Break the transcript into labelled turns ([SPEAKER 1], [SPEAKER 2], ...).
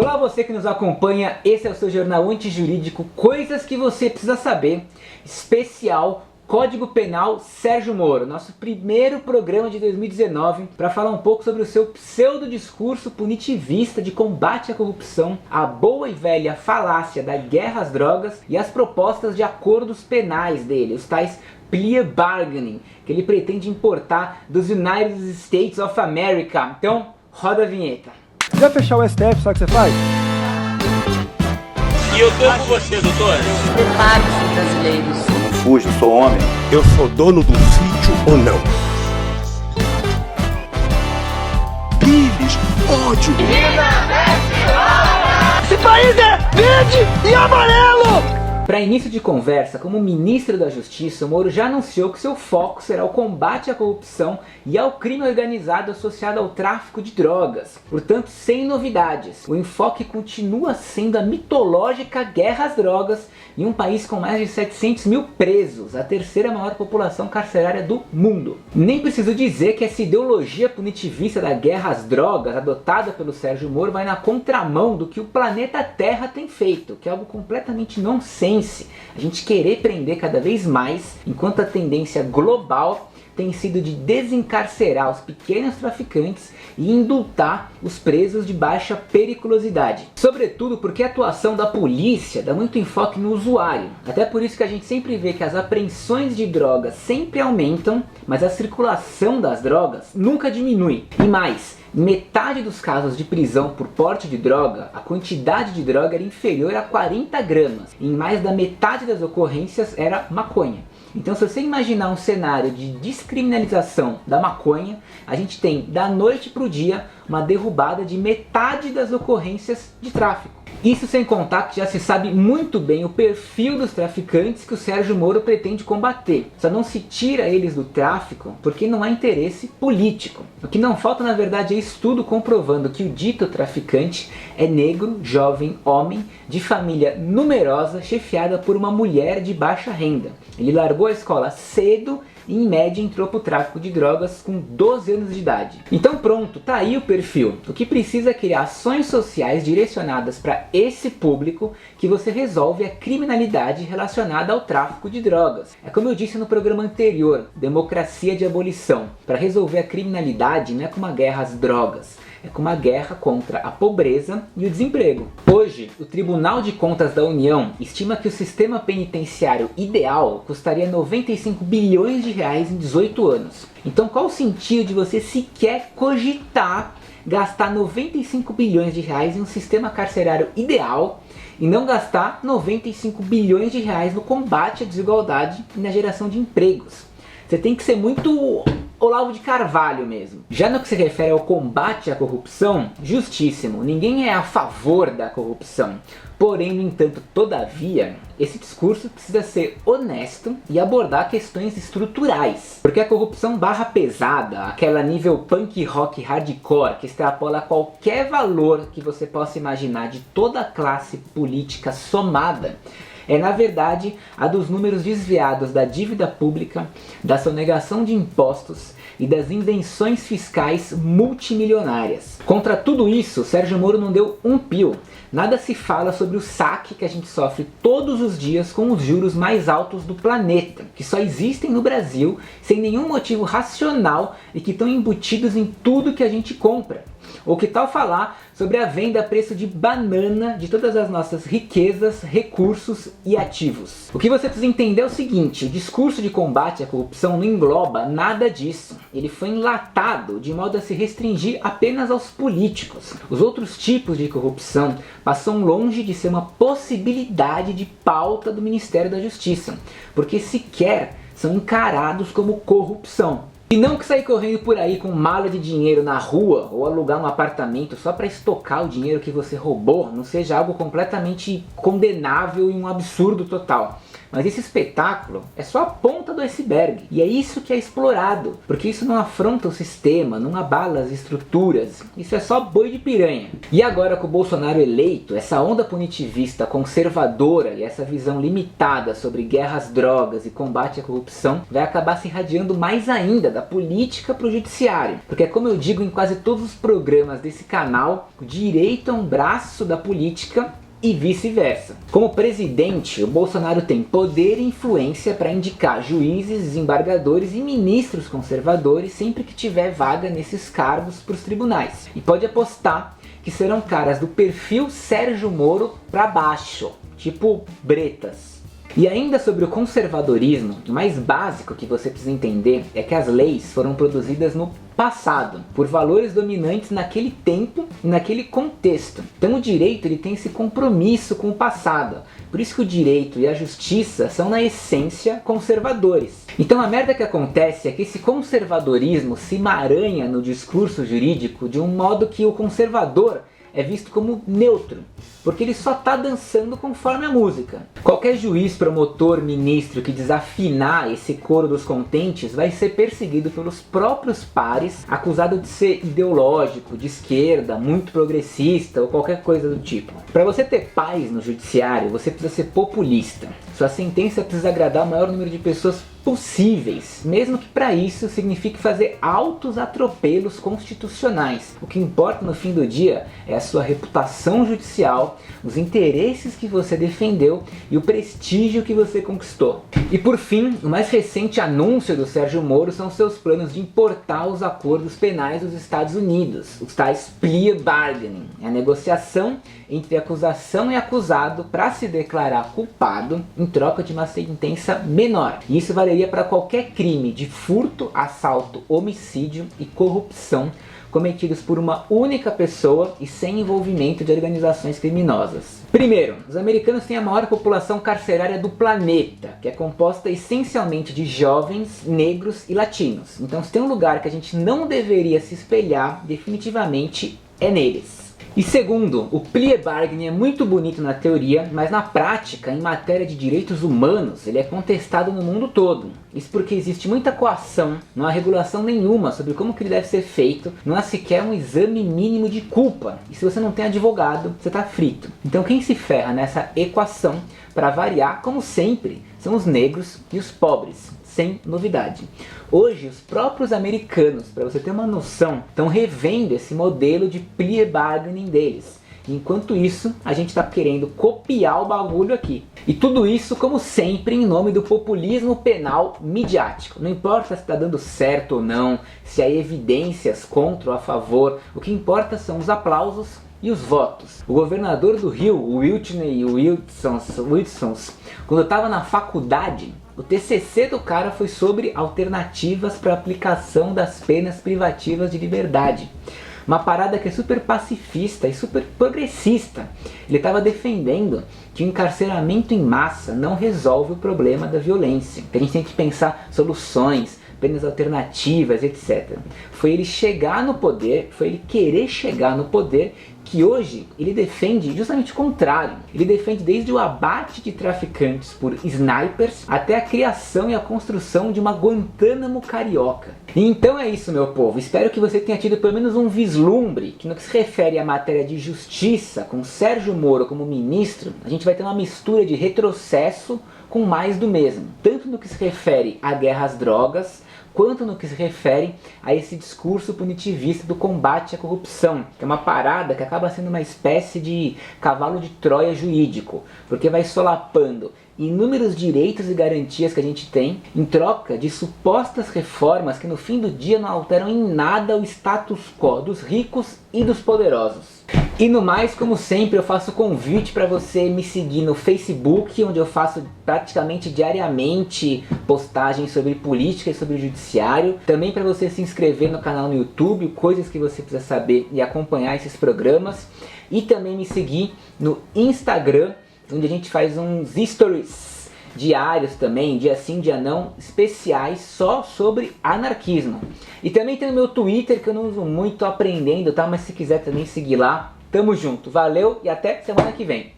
[SPEAKER 1] Olá você que nos acompanha, esse é o seu Jornal Antijurídico, coisas que você precisa saber, especial Código Penal Sérgio Moro, nosso primeiro programa de 2019 para falar um pouco sobre o seu pseudo-discurso punitivista de combate à corrupção, a boa e velha falácia da guerra às drogas e as propostas de acordos penais dele, os tais plea bargaining, que ele pretende importar dos United States of America. Então, roda a vinheta.
[SPEAKER 2] Já fechar o STF, sabe o que você faz?
[SPEAKER 3] E eu tô com você, doutor.
[SPEAKER 4] Prepare-se, brasileiros.
[SPEAKER 5] Eu não fujo, sou homem.
[SPEAKER 6] Eu sou dono do sítio ou não? Pires, ódio.
[SPEAKER 2] Esse país é verde e amarelo!
[SPEAKER 1] Para início de conversa, como ministro da Justiça, o Moro já anunciou que seu foco será o combate à corrupção e ao crime organizado associado ao tráfico de drogas. Portanto, sem novidades, o enfoque continua sendo a mitológica guerra às drogas em um país com mais de 700 mil presos, a terceira maior população carcerária do mundo. Nem preciso dizer que essa ideologia punitivista da guerra às drogas adotada pelo Sérgio Moro vai na contramão do que o planeta Terra tem feito, que é algo completamente nonsense. A gente querer prender cada vez mais, enquanto a tendência global tem sido de desencarcerar os pequenos traficantes e indultar os presos de baixa periculosidade. Sobretudo porque a atuação da polícia dá muito enfoque no usuário. Até por isso que a gente sempre vê que as apreensões de drogas sempre aumentam, mas a circulação das drogas nunca diminui. E mais, metade dos casos de prisão por porte de droga, a quantidade de droga era inferior a 40 gramas. E em mais da metade das ocorrências era maconha. Então, se você imaginar um cenário de descriminalização da maconha, a gente tem da noite para o dia uma derrubada de metade das ocorrências de tráfico. Isso sem contar que já se sabe muito bem o perfil dos traficantes que o Sérgio Moro pretende combater. Só não se tira eles do tráfico porque não há interesse político. O que não falta na verdade é estudo comprovando que o dito traficante é negro, jovem, homem, de família numerosa, chefiada por uma mulher de baixa renda. Ele largou a escola cedo e em média entrou para o tráfico de drogas com 12 anos de idade. Então pronto, tá aí o perfil. O que precisa é criar ações sociais direcionadas para esse público que você resolve a criminalidade relacionada ao tráfico de drogas. É como eu disse no programa anterior, democracia de abolição. Para resolver a criminalidade não é com uma guerra às drogas, é com uma guerra contra a pobreza e o desemprego. Hoje, o Tribunal de Contas da União estima que o sistema penitenciário ideal custaria 95 bilhões de reais em 18 anos. Então qual o sentido de você sequer cogitar gastar 95 bilhões de reais em um sistema carcerário ideal e não gastar 95 bilhões de reais no combate à desigualdade e na geração de empregos? Você tem que ser muito Olavo de Carvalho mesmo. Já no que se refere ao combate à corrupção, justíssimo, ninguém é a favor da corrupção. Porém, no entanto, todavia, esse discurso precisa ser honesto e abordar questões estruturais. Porque a corrupção barra pesada, aquela nível punk rock hardcore que extrapola qualquer valor que você possa imaginar de toda a classe política somada, é na verdade a dos números desviados da dívida pública, da sonegação de impostos e das invenções fiscais multimilionárias. Contra tudo isso, Sérgio Moro não deu um pio. Nada se fala sobre o saque que a gente sofre todos os dias com os juros mais altos do planeta, que só existem no Brasil sem nenhum motivo racional e que estão embutidos em tudo que a gente compra. Ou que tal falar sobre a venda a preço de banana de todas as nossas riquezas, recursos e ativos. O que você precisa entender é o seguinte: o discurso de combate à corrupção não engloba nada disso. Ele foi enlatado de modo a se restringir apenas aos políticos. Os outros tipos de corrupção passam longe de ser uma possibilidade de pauta do Ministério da Justiça, porque sequer são encarados como corrupção. E não que sair correndo por aí com mala de dinheiro na rua ou alugar um apartamento só para estocar o dinheiro que você roubou não seja algo completamente condenável e um absurdo total. Mas esse espetáculo é só a ponta do iceberg. E é isso que é explorado, porque isso não afronta o sistema, não abala as estruturas. Isso é só boi de piranha. E agora com o Bolsonaro eleito, essa onda punitivista conservadora e essa visão limitada sobre guerra às drogas e combate à corrupção vai acabar se irradiando mais ainda da política para o judiciário. Porque como eu digo em quase todos os programas desse canal, o direito é um braço da política e vice-versa. Como presidente, o Bolsonaro tem poder e influência para indicar juízes, desembargadores e ministros conservadores sempre que tiver vaga nesses cargos para os tribunais. E pode apostar que serão caras do perfil Sérgio Moro para baixo, tipo Bretas. E ainda sobre o conservadorismo, o mais básico que você precisa entender é que as leis foram produzidas no passado, por valores dominantes naquele tempo e naquele contexto. Então o direito ele tem esse compromisso com o passado. Por isso que o direito e a justiça são na essência conservadores. Então a merda que acontece é que esse conservadorismo se emaranha no discurso jurídico de um modo que o conservador é visto como neutro, porque ele só está dançando conforme a música. Qualquer juiz, promotor, ministro que desafinar esse coro dos contentes vai ser perseguido pelos próprios pares, acusado de ser ideológico, de esquerda, muito progressista ou qualquer coisa do tipo. Para você ter paz no judiciário, você precisa ser populista. Sua sentença precisa agradar o maior número de pessoas possíveis, mesmo que para isso signifique fazer altos atropelos constitucionais. O que importa no fim do dia é a sua reputação judicial, os interesses que você defendeu e o prestígio que você conquistou. E por fim, o mais recente anúncio do Sérgio Moro são seus planos de importar os acordos penais dos Estados Unidos, os tais plea bargaining, a negociação entre acusação e acusado para se declarar culpado em troca de uma sentença menor. E isso valeria para qualquer crime de furto, assalto, homicídio e corrupção cometidos por uma única pessoa e sem envolvimento de organizações criminosas. Primeiro, os americanos têm a maior população carcerária do planeta, que é composta essencialmente de jovens, negros e latinos. Então se tem um lugar que a gente não deveria se espelhar, definitivamente é neles. E segundo, o plea bargaining é muito bonito na teoria, mas na prática, em matéria de direitos humanos, ele é contestado no mundo todo. Isso porque existe muita coação, não há regulação nenhuma sobre como que ele deve ser feito, não há sequer um exame mínimo de culpa. E se você não tem advogado, você está frito. Então quem se ferra nessa equação, para variar, como sempre, são os negros e os pobres. Sem novidade. Hoje, os próprios americanos, para você ter uma noção, estão revendo esse modelo de plea bargaining deles. Enquanto isso, a gente está querendo copiar o bagulho aqui. E tudo isso, como sempre, em nome do populismo penal midiático. Não importa se está dando certo ou não, se há evidências contra ou a favor, o que importa são os aplausos e os votos. O governador do Rio, o Whitney Wilson, quando eu estava na faculdade, o TCC do cara foi sobre alternativas para aplicação das penas privativas de liberdade. Uma parada que é super pacifista e super progressista. Ele estava defendendo que o encarceramento em massa não resolve o problema da violência. Que a gente tem que pensar soluções, penas alternativas, etc. Foi ele chegar no poder, foi ele querer chegar no poder, que hoje ele defende justamente o contrário. Ele defende desde o abate de traficantes por snipers até a criação e a construção de uma Guantánamo carioca. E então é isso, meu povo. Espero que você tenha tido pelo menos um vislumbre que no que se refere à matéria de justiça, com Sérgio Moro como ministro, a gente vai ter uma mistura de retrocesso com mais do mesmo. Tanto no que se refere à guerra às drogas, quanto no que se refere a esse discurso punitivista do combate à corrupção, que é uma parada que acaba sendo uma espécie de cavalo de Troia jurídico, porque vai solapando inúmeros direitos e garantias que a gente tem em troca de supostas reformas que no fim do dia não alteram em nada o status quo dos ricos e dos poderosos. E no mais, como sempre, eu faço convite para você me seguir no Facebook, onde eu faço praticamente diariamente postagens sobre política e sobre judiciário. Também para você se inscrever no canal no YouTube, coisas que você precisa saber e acompanhar esses programas. E também me seguir no Instagram, onde a gente faz uns stories diários também, dia sim, dia não, especiais só sobre anarquismo. E também tem o meu Twitter, que eu não uso muito, tô aprendendo, tá? Mas se quiser também seguir lá, tamo junto. Valeu e até semana que vem.